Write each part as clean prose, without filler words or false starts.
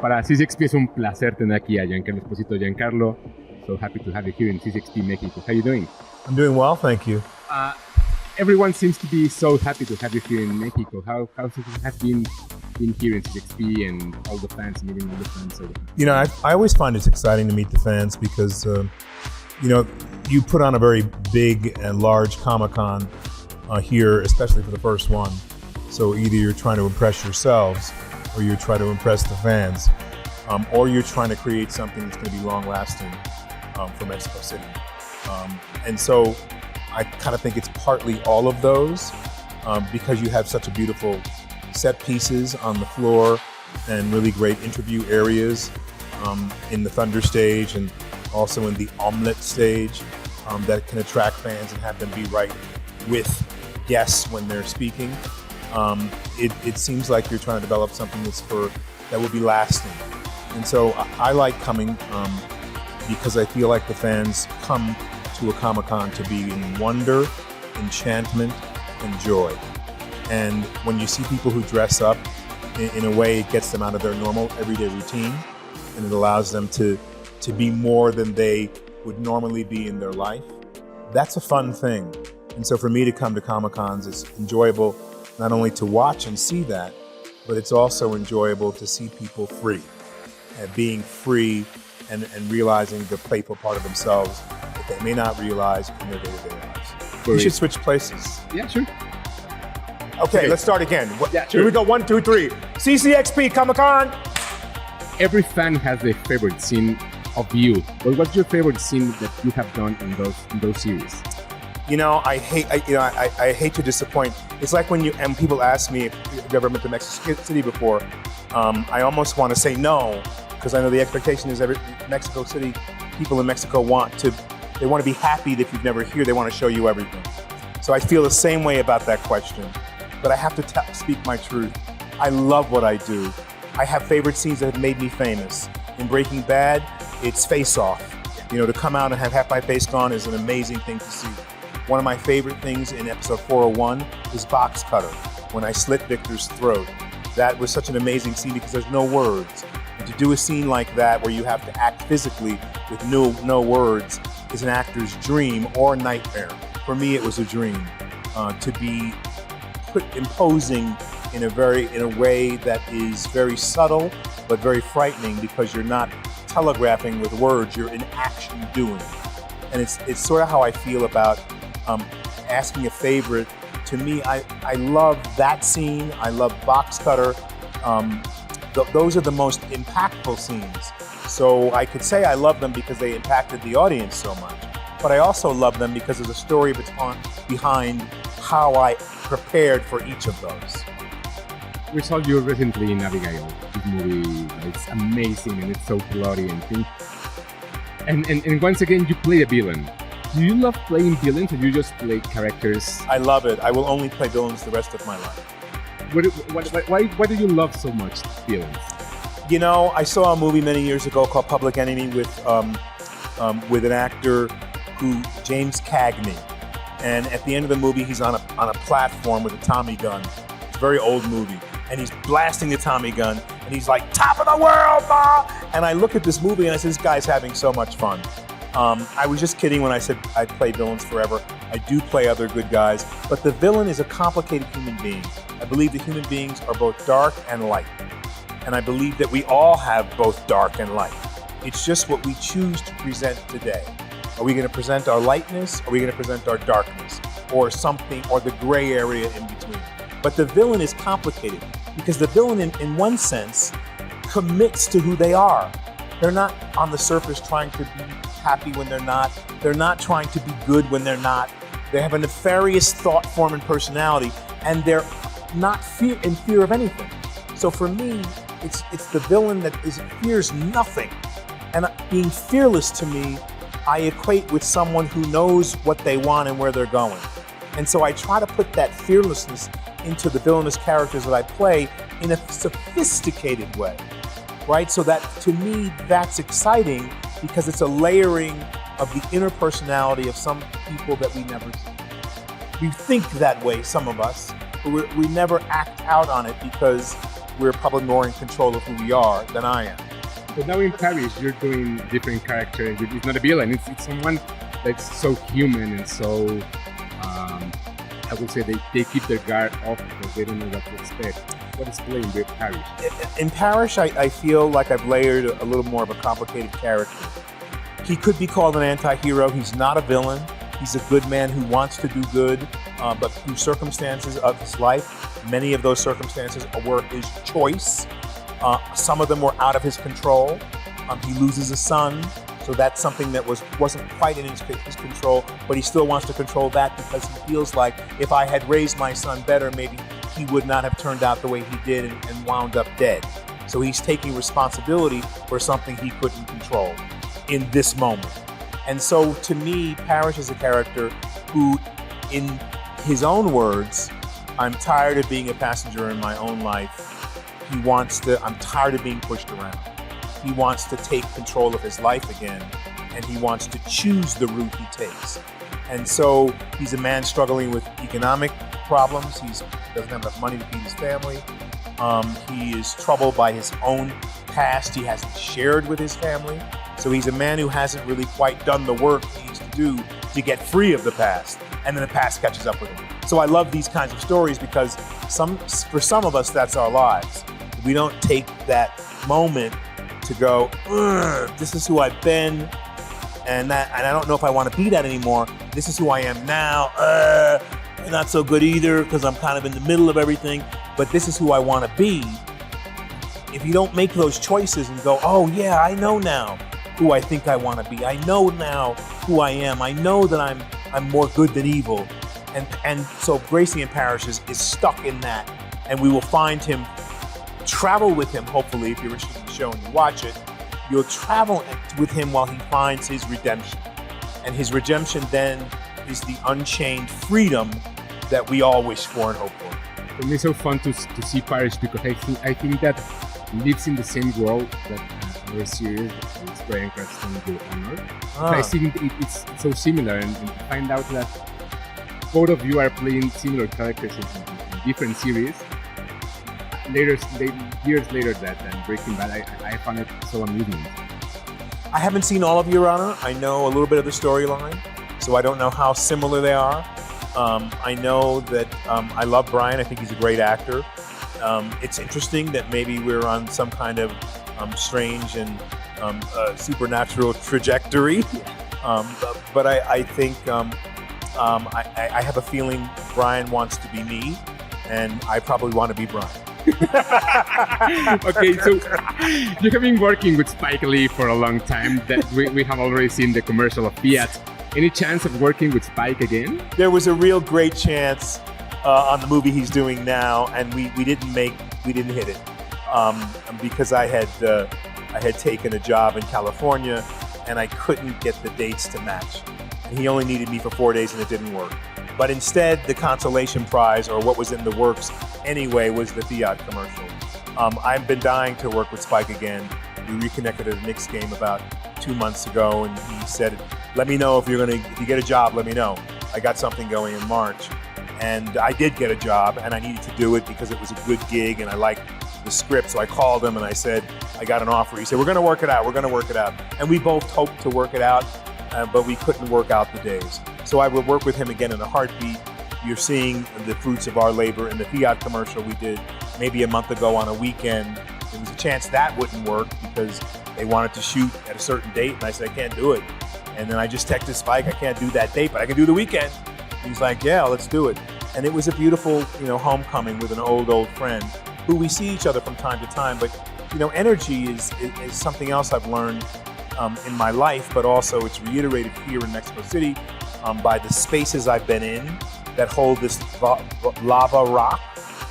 Para CCXP es un placer tener aquí a Giancarlo Esposito. Giancarlo, so happy to have you here in CCXP México. How are you doing? I'm doing well, thank you. Everyone seems to be so happy to have you here in Mexico. How has it been here in CCXP and all the fans, meeting all the fans? You know, I always find it's exciting to meet the fans because, you know, you put on a very big and large Comic-Con here, especially for the first one. So either you're trying to impress yourselves or you're trying to impress the fans, or you're trying to create something that's going to be long-lasting for Mexico City. And so I kind of think it's partly all of those because you have such a beautiful set pieces on the floor and really great interview areas in the Thunder stage and also in the Omelette stage that can attract fans and have them be right with guests when they're speaking. It seems like you're trying to develop something that will be lasting. And so I like coming because I feel like the fans come to a Comic-Con to be in wonder, enchantment, and joy. And when you see people who dress up in a way, it gets them out of their normal everyday routine, and it allows them to be more than they would normally be in their life. That's a fun thing. And so for me to come to Comic-Cons is enjoyable, not only to watch and see that, but it's also enjoyable to see people free, and being free and realizing the playful part of themselves that they may not realize in their day-to-day lives. We should switch places. Yeah, sure. Okay, let's start again. Yeah, sure. Here we go, 1, 2, 3. CCXP Comic-Con. Every fan has their favorite scene of you. But what's your favorite scene that you have done in those series? You know, I hate to disappoint. It's like when people ask me if you've ever been to Mexico City before. I almost want to say no, because I know the expectation is Mexico City, people in Mexico want to be happy that if you've never here, they want to show you everything. So I feel the same way about that question, but I have to speak my truth. I love what I do. I have favorite scenes that have made me famous. In Breaking Bad, it's Face Off. You know, to come out and have half my face gone is an amazing thing to see. One of my favorite things in episode 401 is Box Cutter, when I slit Victor's throat. That was such an amazing scene because there's no words. And to do a scene like that where you have to act physically with no words is an actor's dream or nightmare. For me, it was a dream to be imposing in a way that is very subtle but very frightening because you're not telegraphing with words, you're in action doing. And it's sort of how I feel about asking a favorite. To me, I love that scene. I love Box Cutter. Those are the most impactful scenes. So I could say I love them because they impacted the audience so much. But I also love them because there's a story behind how I prepared for each of those. We saw you recently in Abigail. This movie, it's amazing and it's so bloody and things. And once again, you play a villain. Do you love playing villains or do you just play characters? I love it. I will only play villains the rest of my life. Why do you love so much villains? You know, I saw a movie many years ago called Public Enemy with an actor James Cagney. And at the end of the movie, he's on a platform with a Tommy gun. It's a very old movie. And he's blasting the Tommy gun. And he's like, top of the world, ma! And I look at this movie and I said, this guy's having so much fun. I was just kidding when I said I play villains forever. I do play other good guys. But the villain is a complicated human being. I believe that human beings are both dark and light. And I believe that we all have both dark and light. It's just what we choose to present today. Are we going to present our lightness? Are we going to present our darkness? Or something, or the gray area in between? But the villain is complicated because the villain, in one sense, commits to who they are. They're not on the surface trying to be happy when they're not. They're not trying to be good when they're not. They have a nefarious thought form and personality, and they're not in fear of anything. So for me, it's the villain that fears nothing. And being fearless to me, I equate with someone who knows what they want and where they're going. And so I try to put that fearlessness into the villainous characters that I play in a sophisticated way, right? So that, to me, that's exciting because it's a layering of the inner personality of some people that we never see. We think that way, some of us, but we never act out on it because we're probably more in control of who we are than I am. But now in Paris, you're doing different characters. It's not a villain. It's someone that's so human and so, I would say they keep their guard off because they don't know what to expect. What is playing with Paris? In Paris, I feel like I've layered a little more of a complicated character. He could be called an anti-hero. He's not a villain. He's a good man who wants to do good, but through circumstances of his life, many of those circumstances were his choice. Some of them were out of his control. He loses a son, so that's something that wasn't quite in his control, but he still wants to control that because he feels like if I had raised my son better, maybe he would not have turned out the way he did and wound up dead. So he's taking responsibility for something he couldn't control in this moment. And so to me, Parrish is a character who, in his own words, I'm tired of being a passenger in my own life. I'm tired of being pushed around. He wants to take control of his life again, and he wants to choose the route he takes. And so he's a man struggling with economic problems. He doesn't have enough money to feed his family. He is troubled by his own past he hasn't shared with his family. So he's a man who hasn't really quite done the work he needs to do to get free of the past, and then the past catches up with him. So I love these kinds of stories because for some of us, that's our lives. We don't take that moment to go, this is who I've been, and I don't know if I want to be that anymore. This is who I am now. Not so good either because I'm kind of in the middle of everything, but this is who I want to be. If you don't make those choices and go, oh yeah, I know now who I think I want to be. I know now who I am. I know that I'm more good than evil. And so Gracie and Parrish is stuck in that, and we will find him, travel with him, hopefully, if you're interested in the show and you watch it, you'll travel with him while he finds his redemption. And his redemption then is the unchained freedom that we all wish for and hope for. For me, it's so fun to see Parrish because I think that lives in the same world that our series, it's Brian Cranston, do Honor. I think it's so similar, and to find out that both of you are playing similar characters in different series. Years later than Breaking Bad, I found it so amusing. I haven't seen all of Your Honor. I know a little bit of the storyline, so I don't know how similar they are. I know that I love Brian. I think he's a great actor. It's interesting that maybe we're on some kind of strange and supernatural trajectory. But I think I have a feeling Brian wants to be me, and I probably want to be Brian. Okay, so you have been working with Spike Lee for a long time. That we have already seen the commercial of Fiat. Any chance of working with Spike again? There was a real great chance on the movie he's doing now, and we didn't hit it because I had taken a job in California, and I couldn't get the dates to match. And he only needed me for 4 days, and it didn't work. But instead, the consolation prize, or what was in the works anyway, was the Fiat commercial. I've been dying to work with Spike again. We reconnected at a Knicks game about 2 months ago, and he said, "Let me know if you get a job. Let me know." I got something going in March, and I did get a job, and I needed to do it because it was a good gig, and I liked the script. So I called him and I said, "I got an offer." He said, "We're going to work it out. We're going to work it out." And we both hoped to work it out, but we couldn't work out the days. So I would work with him again in a heartbeat. You're seeing the fruits of our labor in the Fiat commercial we did maybe a month ago on a weekend. There was a chance that wouldn't work because they wanted to shoot at a certain date, and I said, "I can't do it." And then I just texted Spike, "I can't do that date, but I can do the weekend." He's like, "Yeah, let's do it." And it was a beautiful, homecoming with an old friend who we see each other from time to time. But, energy is something else I've learned in my life, but also it's reiterated here in Mexico City by the spaces I've been in that hold this lava rock.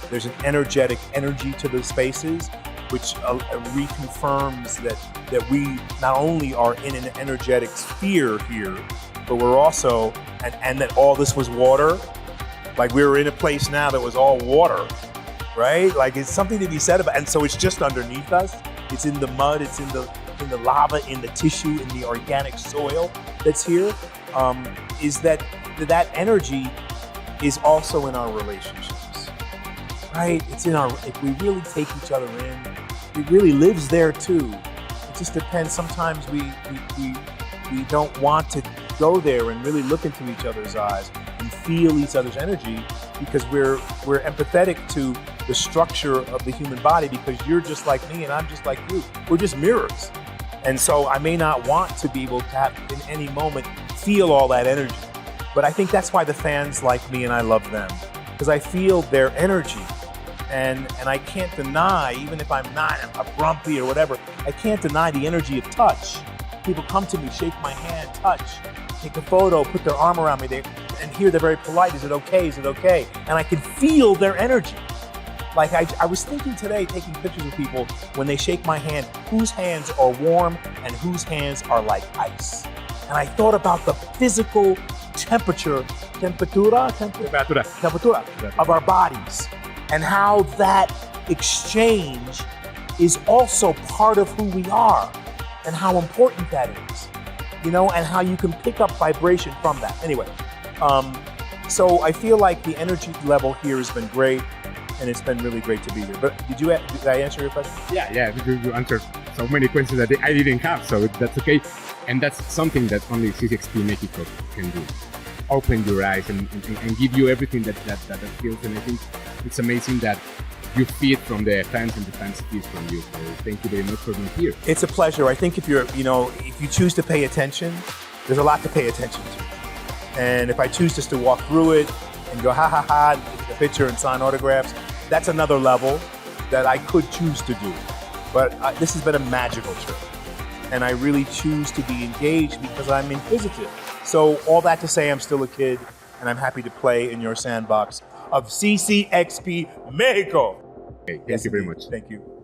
There's an energetic energy to the spaces, which reconfirms that we not only are in an energetic sphere here, but we're also, and that all this was water. Like we were in a place now that was all water, right? Like it's something to be said about, and so it's just underneath us. It's in the mud, it's in the lava, in the tissue, in the organic soil that's here. Is that energy is also in our relationships. right? It's in our, if we really take each other in, it really lives there too. It just depends. Sometimes we don't want to go there and really look into each other's eyes and feel each other's energy, because we're empathetic to the structure of the human body, because you're just like me and I'm just like you. We're just mirrors. And so I may not want to be able to have, in any moment, feel all that energy. But I think that's why the fans like me and I love them, because I feel their energy. And I can't deny, even if I'm not a grumpy or whatever, I can't deny the energy of touch. People come to me, shake my hand, touch, take a photo, put their arm around me, and here they're very polite. Is it okay? Is it okay? And I can feel their energy. Like I was thinking today, taking pictures of people, when they shake my hand, whose hands are warm and whose hands are like ice. And I thought about the physical temperature of our bodies, and how that exchange is also part of who we are, and how important that is, you know, and how you can pick up vibration from that. Anyway, so I feel like the energy level here has been great, and it's been really great to be here. But did I answer your question? Yeah, you answered so many questions that I didn't have, so that's okay. And that's something that only CCXP Mexico can do. Open your eyes and give you everything that feels. And I think it's amazing that you feed from the fans and the fans feed from you. So thank you very much for being here. It's a pleasure. I think if you choose to pay attention, there's a lot to pay attention to. And if I choose just to walk through it and go ha ha ha, take a picture and sign autographs, that's another level that I could choose to do. But this has been a magical trip. And I really choose to be engaged because I'm inquisitive. So all that to say, I'm still a kid, and I'm happy to play in your sandbox of CCXP México. Okay, thank you very much. Thank you.